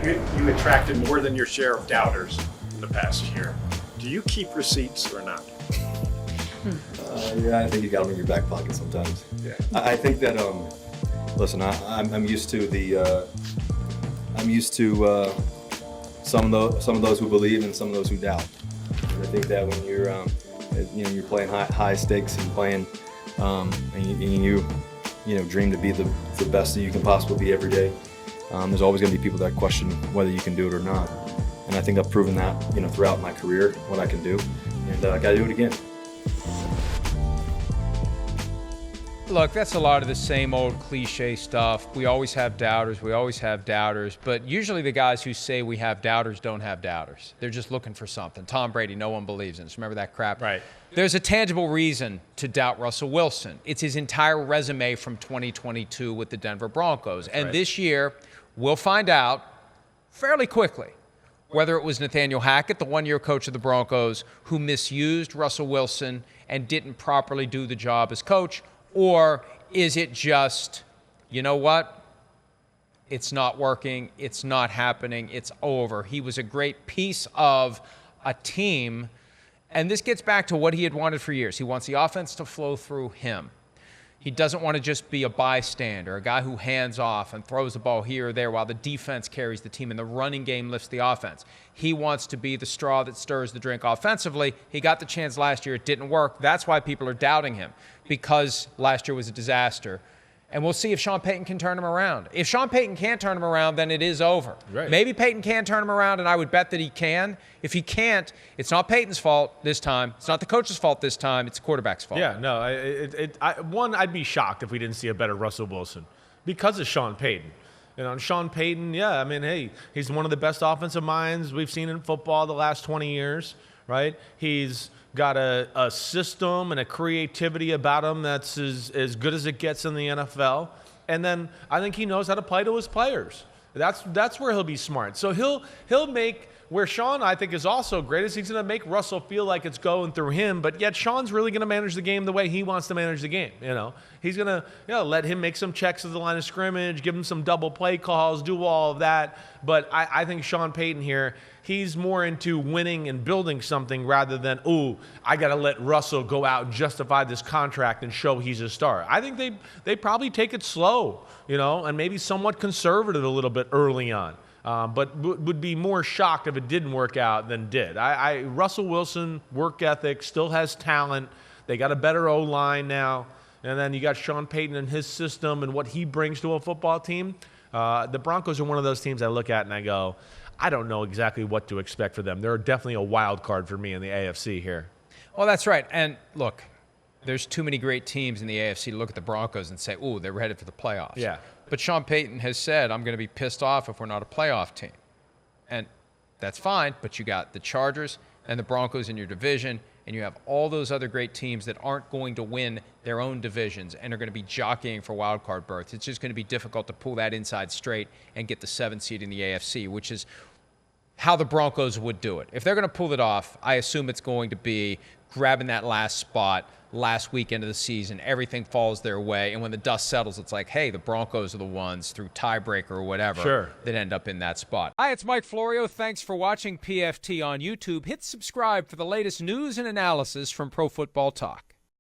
You attracted more than your share of doubters in the past year. Do you keep receipts or not? Yeah, I think you got them in your back pocket sometimes. Yeah. I think that listen, I'm used to the some of those who believe and some of those who doubt. And I think that when you're playing high stakes and playing and you dream to be the best that you can possibly be every day, there's always going to be people that question whether you can do it or not. And I think I've proven that throughout my career what I can do, and I got to do it again. Look, that's a lot of the same old cliche stuff. We always have doubters. We always have doubters. But usually the guys who say we have doubters don't have doubters. They're just looking for something. Tom Brady, no one believes in us. Remember that crap? Right. There's a tangible reason to doubt Russell Wilson. It's his entire resume from 2022 with the Denver Broncos. That's and right. This year, we'll find out fairly quickly whether it was Nathaniel Hackett, the one-year coach of the Broncos, who misused Russell Wilson and didn't properly do the job as coach, or is it just, you know what? It's not working. It's not happening. It's over. He was a great piece of a team. And this gets back to what he had wanted for years. He wants the offense to flow through him. He doesn't want to just be a bystander, a guy who hands off and throws the ball here or there while the defense carries the team and the running game lifts the offense. He wants to be the straw that stirs the drink offensively. He got the chance last year. It didn't work. That's why people are doubting him, because last year was a disaster. And we'll see if Sean Payton can turn him around. If Sean Payton can't turn him around, then it is over. Right. Maybe Payton can turn him around, and I would bet that he can. If he can't, it's not Payton's fault this time. It's not the coach's fault this time. It's the quarterback's fault. Yeah, no. I'd be shocked if we didn't see a better Russell Wilson because of Sean Payton. Sean Payton, yeah, I mean, hey, he's one of the best offensive minds we've seen in football the last 20 years, right? He's got a system and a creativity about him that's as good as it gets in the NFL. And then I think he knows how to play to his players. That's where he'll be smart. So he'll make where Sean, I think, is also great is he's going to make Russell feel like it's going through him, but yet Sean's really going to manage the game the way he wants to manage the game. He's going to let him make some checks at the line of scrimmage, give him some double play calls, do all of that. But I think Sean Payton here, he's more into winning and building something rather than, I got to let Russell go out and justify this contract and show he's a star. I think they probably take it slow, and maybe somewhat conservative a little bit early on. But would be more shocked if it didn't work out than did. Russell Wilson, work ethic, still has talent. They got a better O-line now. And then you got Sean Payton and his system and what he brings to a football team. The Broncos are one of those teams I look at and I go, I don't know exactly what to expect for them. They're definitely a wild card for me in the AFC here. Well, that's right. And look, there's too many great teams in the AFC to look at the Broncos and say, they're headed for the playoffs. Yeah. But Sean Payton has said, I'm going to be pissed off if we're not a playoff team. And that's fine, but you got the Chargers and the Broncos in your division, and you have all those other great teams that aren't going to win their own divisions and are going to be jockeying for wild card berths. It's just going to be difficult to pull that inside straight and get the 7th seed in the AFC, which is how the Broncos would do it. If they're going to pull it off, I assume it's going to be grabbing that last spot, last weekend of the season. Everything falls their way, and when the dust settles, it's like, hey, the Broncos are the ones through tiebreaker or whatever that end up in that spot. Hi, it's Mike Florio. Thanks for watching PFT on YouTube. Hit subscribe for the latest news and analysis from Pro Football Talk.